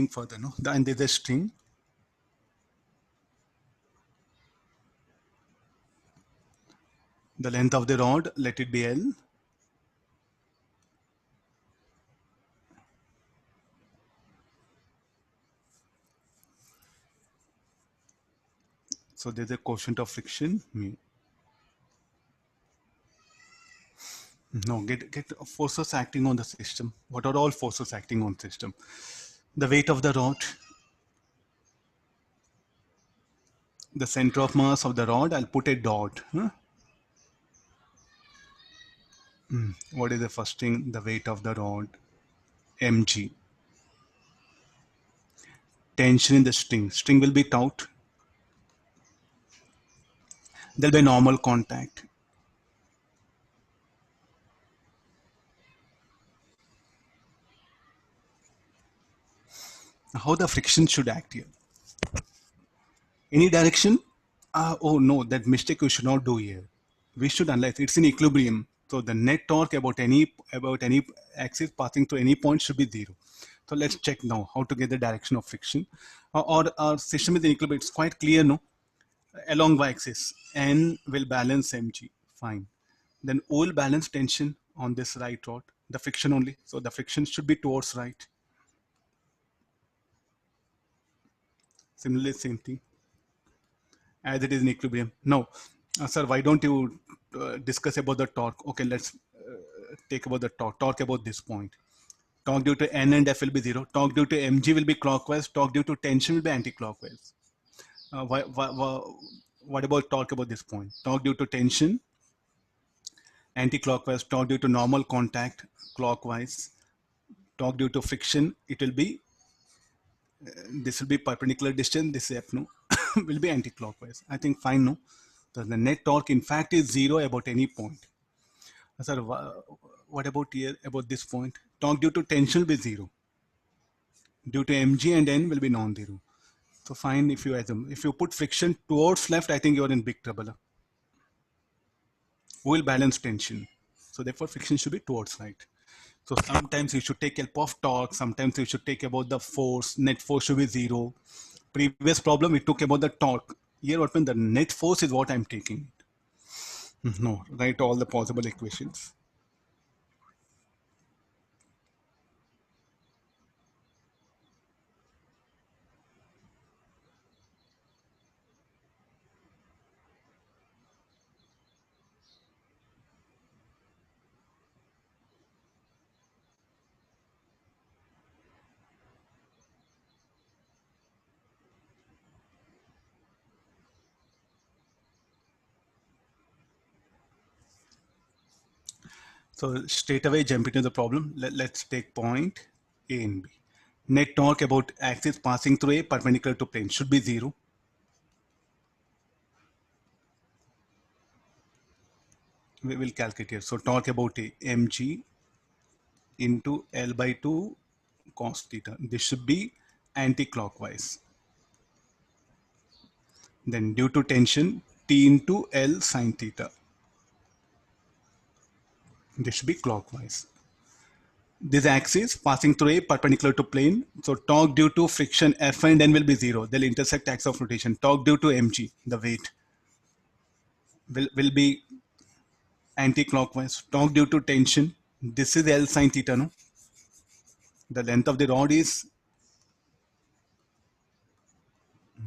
further, no? And there's a string. The length of the rod, let it be L. So there's a coefficient of friction, mu. No, get forces acting on the system. What are all forces acting on system? The weight of the rod, the center of mass of the rod, I'll put a dot. Huh? What is the first thing? The weight of the rod, mg. Tension in the string. String will be taut. There'll be normal contact. How the friction should act here? Any direction? Oh no, that mistake we should not do here. We should analyze. It's in equilibrium. So the net torque about any axis passing through any point should be zero. So let's check now how to get the direction of friction. Or our system is in equilibrium. It's quite clear, no? Along y-axis, N will balance mg. Fine. Then O will balance tension on this right rod. The friction only. So the friction should be towards right. Similarly, same thing. As it is in equilibrium. Now, sir, why don't you discuss about the torque? Okay, let's take about the torque. Torque about this point. Torque due to N and F will be zero. Torque due to mg will be clockwise. Torque due to tension will be anti-clockwise. What about torque about this point? Torque due to tension, anti-clockwise. Torque due to normal contact, clockwise. Torque due to friction, it will be, this will be perpendicular distance, this F, no, will be anti-clockwise. I think fine, no? So the net torque in fact is zero about any point. Sir, what about here, about this point? Torque due to tension will be zero. Due to mg and n will be non-zero. So fine, if you assume, if you put friction towards left, I think you're in big trouble. Who will balance tension? So therefore friction should be towards right. So sometimes you should take help of torque, sometimes you should take about the force, net force should be zero. Previous problem we took about the torque. Here what means the net force is what I'm taking. No, write all the possible equations. So straight away jump into the problem. Let's take point A and B. Net torque about axis passing through A perpendicular to plane should be zero. We will calculate here. So torque about A, mg into L by 2 cos theta. This should be anti-clockwise. Then due to tension, T into L sine theta. This should be clockwise. This axis passing through A perpendicular to plane. So torque due to friction F and N will be zero. They'll intersect axis of rotation. Torque due to mg, the weight, will be anti-clockwise. Torque due to tension. This is L sine theta, no? The length of the rod is,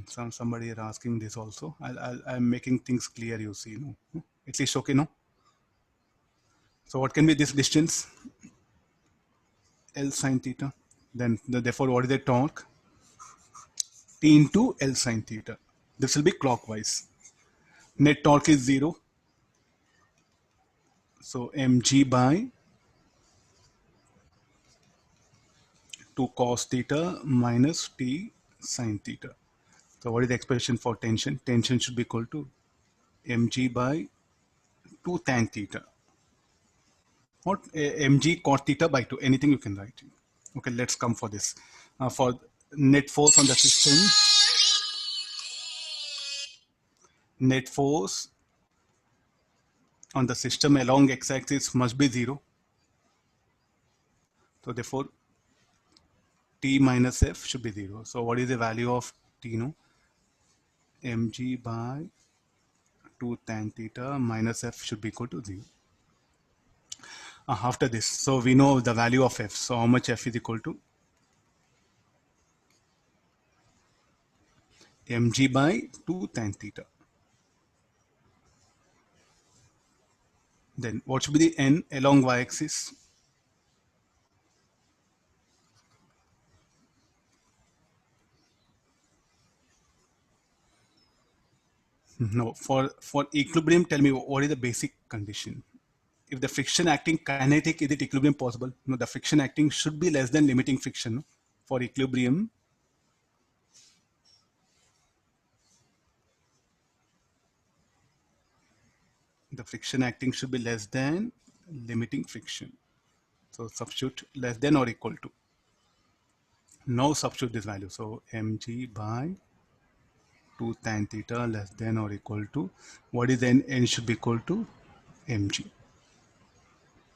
somebody are asking this also. I'm making things clear, you see, no? At least okay, no? So what can be this distance? L sine theta. Then therefore what is the torque? T into L sine theta. This will be clockwise. Net torque is zero. So mg by 2 cos theta minus T sine theta. So what is the expression for tension? Tension should be equal to mg by 2 tan theta. What mg cos theta by 2, anything you can write. Okay, let's come for this. For net force on the system, net force on the system along x-axis must be zero. So therefore t minus f should be 0. So what is the value of t? No, mg by 2 tan theta minus f should be equal to 0. After this, so we know the value of f. So how much f is equal to? Mg by 2 tan theta. Then what should be the n along y-axis? No, for equilibrium, tell me what is the basic condition? If the friction acting kinetic, is it equilibrium possible? No, the friction acting should be less than limiting friction. No? For equilibrium, the friction acting should be less than limiting friction. So substitute less than or equal to. Now substitute this value. So mg by 2 tan theta less than or equal to, what is n? N should be equal to mg.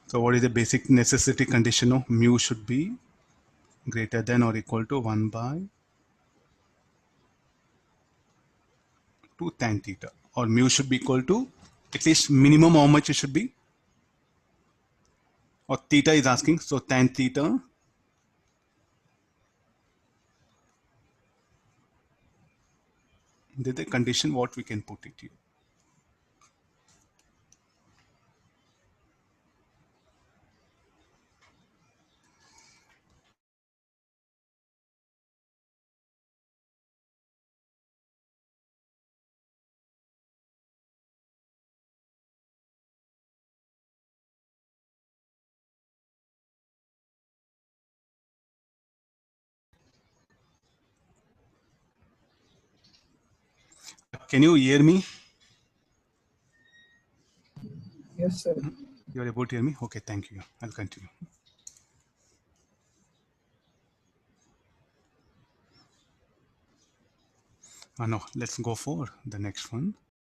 So what is the basic necessity condition of mu should be greater than or equal to 1 by 2 tan theta, or mu should be equal to at least minimum how much it should be, or theta is asking, so tan theta this is the condition what we can put it here. Can you hear me? Yes, sir. You are able to hear me? Okay, thank you. I'll continue. No, let's go for the next one.